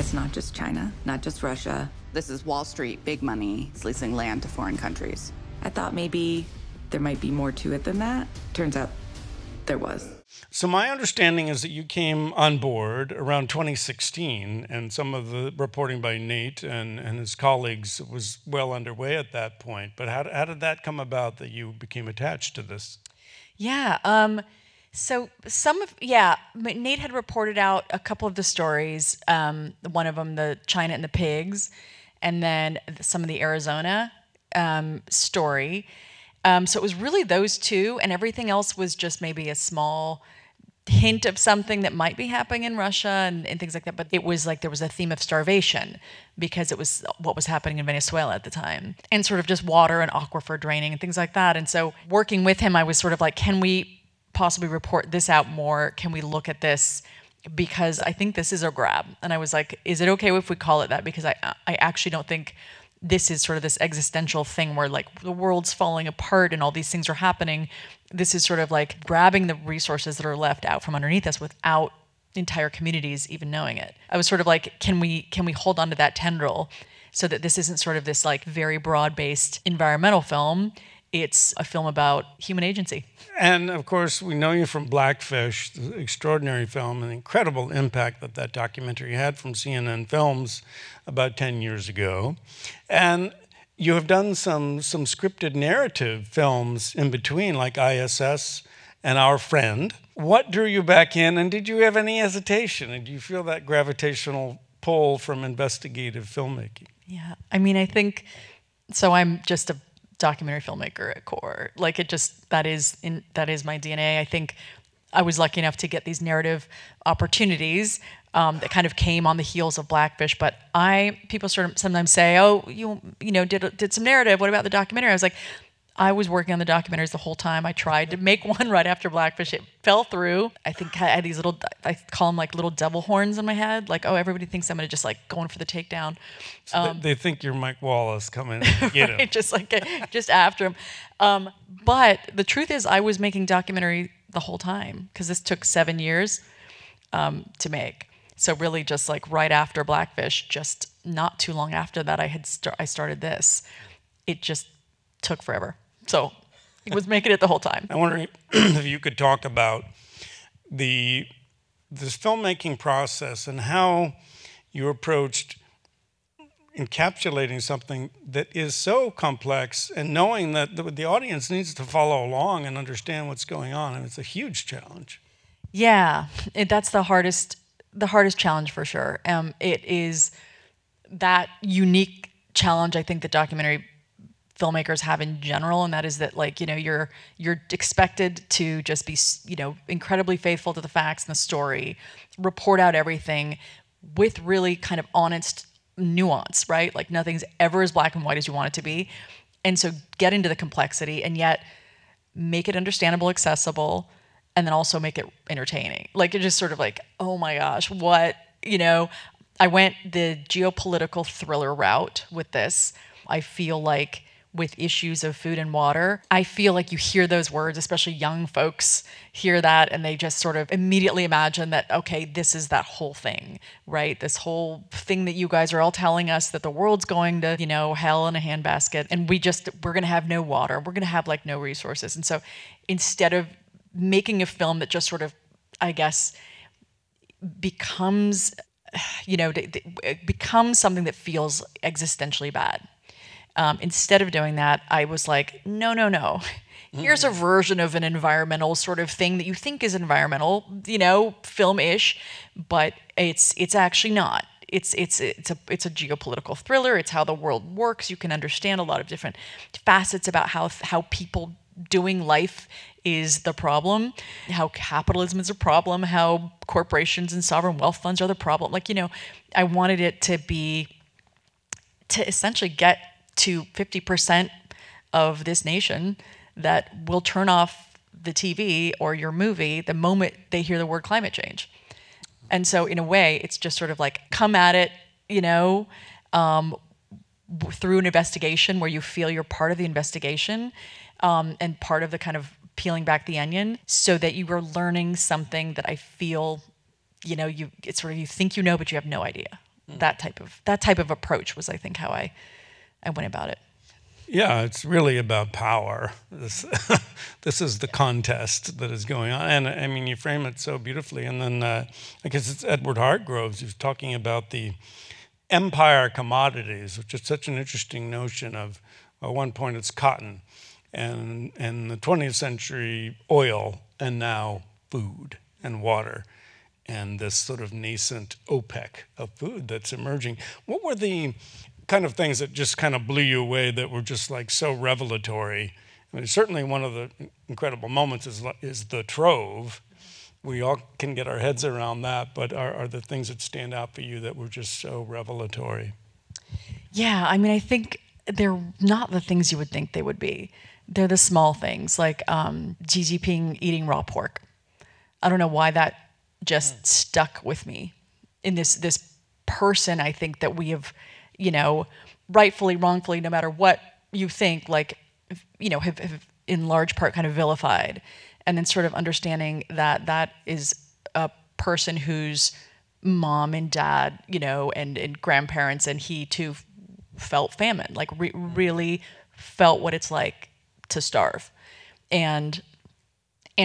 it's not just China, not just Russia. This is Wall Street, big money. It's leasing land to foreign countries. I thought maybe there might be more to it than that. Turns out there was. So my understanding is that you came on board around 2016, and some of the reporting by Nate and his colleagues was well underway at that point. But how did that come about that you became attached to this? Yeah. So Nate had reported out a couple of the stories. One of them, the China and the pigs, and then some of the Arizona story. So it was really those two, and everything else was just maybe a small hint of something that might be happening in Russia and things like that. But it was like there was a theme of starvation because it was what was happening in Venezuela at the time, and sort of just water and aquifer draining and things like that. And so working with him, I was sort of like, can we possibly report this out more? Can we look at this? Because I think this is a grab. And I was like, is it okay if we call it that? Because I actually don't think this is sort of this existential thing where like the world's falling apart and all these things are happening. This is sort of like grabbing the resources that are left out from underneath us without entire communities even knowing it. I was sort of like, can we hold on to that tendril so that this isn't sort of this like very broad-based environmental film. It's a film about human agency. And of course, we know you from Blackfish, the extraordinary film, and the incredible impact that documentary had from CNN Films about 10 years ago. And you have done some scripted narrative films in between, like ISS and Our Friend. What drew you back in, and did you have any hesitation? And do you feel that gravitational pull from investigative filmmaking? Yeah, I mean, I think, so I'm just a documentary filmmaker at core. Like that is my DNA. I think I was lucky enough to get these narrative opportunities that kind of came on the heels of Blackfish. But people sort of sometimes say, "Oh, you did some narrative. What about the documentary?" I was like, I was working on the documentaries the whole time. I tried to make one right after Blackfish. It fell through. I think I had these little, I call them like little devil horns in my head. Like, oh, everybody thinks I'm going to just like going for the takedown. So they think you're Mike Wallace coming to get him. Right, just after him. But the truth is I was making documentary the whole time because this took 7 years to make. So really just like right after Blackfish, just not too long after that, I started this. It just took forever. So he was making it the whole time. I'm wondering if you could talk about this filmmaking process and how you approached encapsulating something that is so complex and knowing that the audience needs to follow along and understand what's going on. And it's a huge challenge. Yeah, that's the hardest challenge for sure. It is that unique challenge I think that documentary filmmakers have in general, and that is that like you're expected to just be incredibly faithful to the facts and the story, report out everything with really kind of honest nuance, right? Like nothing's ever as black and white as you want it to be, and so get into the complexity and yet make it understandable, accessible, and then also make it entertaining. Like it's just sort of like, oh my gosh, what I went the geopolitical thriller route with this. I feel like with issues of food and water, I feel like you hear those words, especially young folks hear that, and they just sort of immediately imagine that, okay, this is that whole thing, right? This whole thing that you guys are all telling us that the world's going to, hell in a handbasket, and we're going to have no water, we're going to have like no resources. And so instead of making a film that just sort of, I guess, becomes, it becomes something that feels existentially bad. Instead of doing that, I was like, no. Here's a version of an environmental sort of thing that you think is environmental, film-ish, but it's actually not. It's a geopolitical thriller. It's how the world works. You can understand a lot of different facets about how people doing life is the problem, how capitalism is a problem, how corporations and sovereign wealth funds are the problem. Like, I wanted it to essentially get to 50% of this nation that will turn off the TV or your movie the moment they hear the word climate change. And so in a way, it's just sort of like come at it, through an investigation where you feel you're part of the investigation and part of the kind of peeling back the onion so that you are learning something that I feel, it's sort of you think but you have no idea. That type of approach was, I think, how I went about it. Yeah, it's really about power. This is the contest that is going on. And I mean, you frame it so beautifully. And then I guess it's Edward Hartgroves who's talking about the empire commodities, which is such an interesting notion of, at one point it's cotton, and in the 20th century, oil, and now food and water, and this sort of nascent OPEC of food that's emerging. What were the kind of things that just kind of blew you away that were just like so revelatory? I mean, certainly one of the incredible moments is the trove. We all can get our heads around that, but are the things that stand out for you that were just so revelatory? Yeah, I mean, I think they're not the things you would think they would be. They're the small things, like Xi Jinping eating raw pork. I don't know why that just stuck with me. In this person, I think that we have, rightfully, wrongfully, no matter what you think, like, have in large part kind of vilified. And then sort of understanding that that is a person whose mom and dad, and grandparents, and he too felt famine, like really felt what it's like to starve, and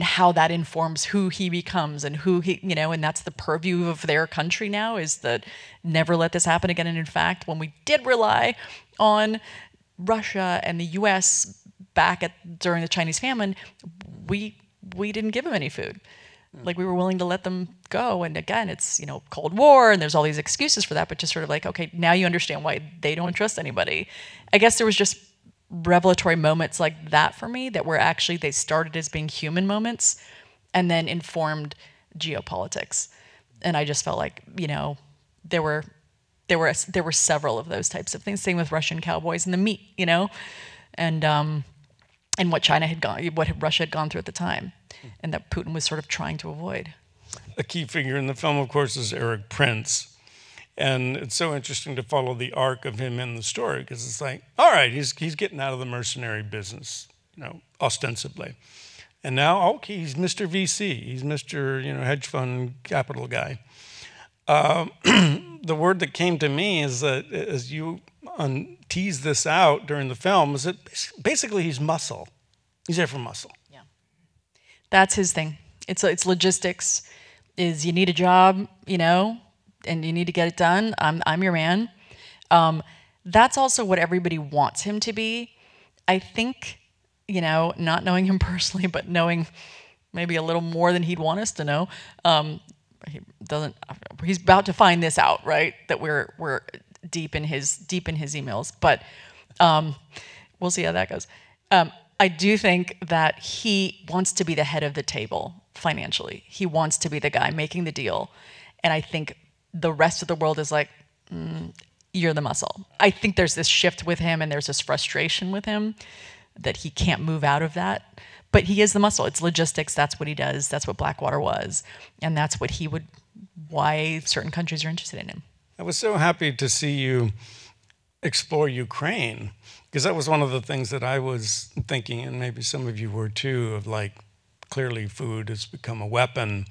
how that informs who he becomes and who he, and that's the purview of their country now, is that never let this happen again. And in fact, when we did rely on Russia and the US during the Chinese famine, we didn't give them any food. Like, we were willing to let them go. And again, it's, Cold War, and there's all these excuses for that, but just sort of like, okay, now you understand why they don't trust anybody. I guess there was just revelatory moments like that for me that were actually, they started as being human moments and then informed geopolitics. And I just felt like, there were several of those types of things. Same with Russian cowboys and the meat, and what Russia had gone through at the time, and that Putin was sort of trying to avoid. A key figure in the film, of course, is Eric Prince. And it's so interesting to follow the arc of him in the story, because it's like, all right, he's getting out of the mercenary business, ostensibly. And now, okay, he's Mr. VC. He's Mr. Hedge fund capital guy. The word that came to me is that, as you tease this out during the film, is that basically he's muscle. He's there for muscle. Yeah, that's his thing. It's logistics. Is you need a job, and you need to get it done. I'm your man. That's also what everybody wants him to be. I think, not knowing him personally, but knowing maybe a little more than he'd want us to know. He's about to find this out, right? That we're deep in his emails, but we'll see how that goes. I do think that he wants to be the head of the table financially. He wants to be the guy making the deal, and I think the rest of the world is like, you're the muscle. I think there's this shift with him, and there's this frustration with him that he can't move out of that. But he is the muscle. It's logistics. That's what he does. That's what Blackwater was, and that's what why certain countries are interested in him. I was so happy to see you explore Ukraine, because that was one of the things that I was thinking, and maybe some of you were too, of like, clearly food has become a weapon.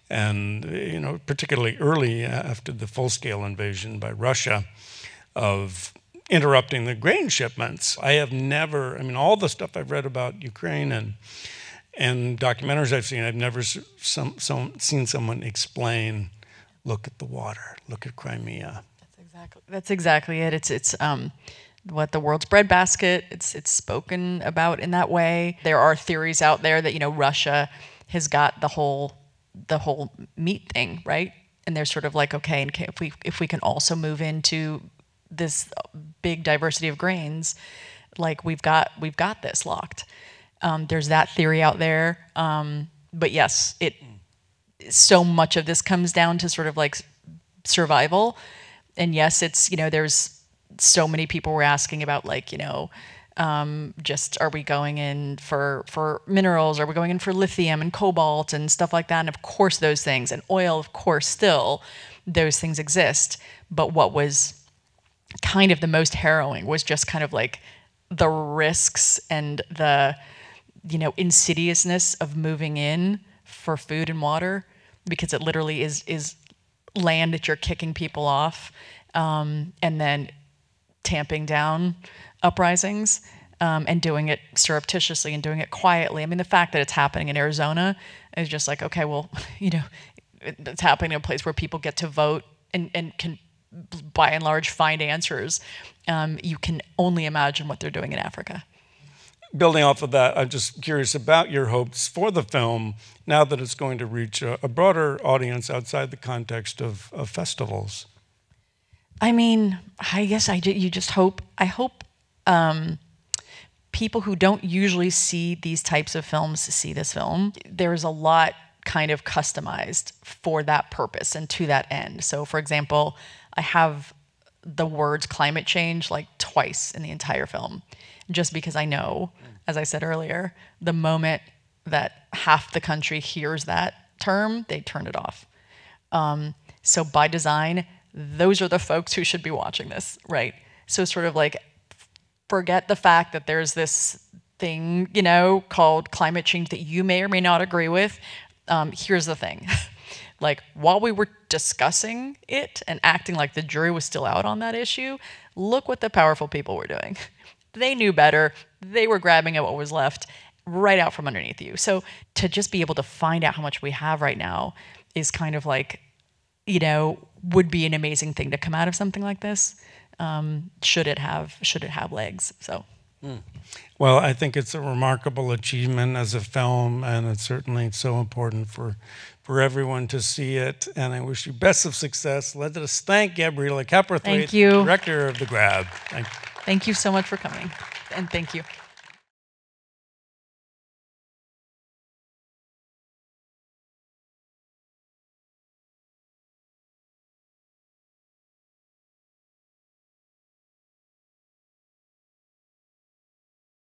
And, particularly early after the full-scale invasion by Russia of interrupting the grain shipments. I have never, all the stuff I've read about Ukraine and documentaries I've seen, I've never seen someone explain, look at the water, look at Crimea. That's exactly it. It's what the world's breadbasket. It's spoken about in that way. There are theories out there that, Russia has got the whole meat thing, right? And they're sort of like, okay, if we can also move into this big diversity of grains, like we've got this locked. There's that theory out there, but yes, so much of this comes down to sort of like survival, and yes, it's there's so many people were asking about like just are we going in for minerals? Are we going in for lithium and cobalt and stuff like that? And of course those things, and oil, of course, still those things exist. But what was kind of the most harrowing was just kind of like the risks and the insidiousness of moving in for food and water, because it literally is land that you're kicking people off, and then tamping down uprisings, and doing it surreptitiously and doing it quietly. I mean, the fact that it's happening in Arizona is just like, okay, well, it's happening in a place where people get to vote and can, by and large, find answers. You can only imagine what they're doing in Africa. Building off of that, I'm just curious about your hopes for the film now that it's going to reach a broader audience outside the context of festivals. I mean, I guess you just hope. I hope people who don't usually see these types of films see this film. There's a lot kind of customized for that purpose and to that end. So, for example, I have the words climate change like twice in the entire film, just because I know, as I said earlier, the moment that half the country hears that term, they turn it off. So by design, those are the folks who should be watching this, right? So sort of like, forget the fact that there's this thing, called climate change that you may or may not agree with. Here's the thing. Like, while we were discussing it and acting like the jury was still out on that issue, look what the powerful people were doing. They knew better. They were grabbing at what was left right out from underneath you. So to just be able to find out how much we have right now is kind of like, would be an amazing thing to come out of something like this. Should it have legs? So. Well, I think it's a remarkable achievement as a film, and it's certainly so important for everyone to see it. And I wish you best of success. Let us thank Gabriela Cowperthwaite, Thank you. director of The Grab. Thank you. Thank you so much for coming, and thank you.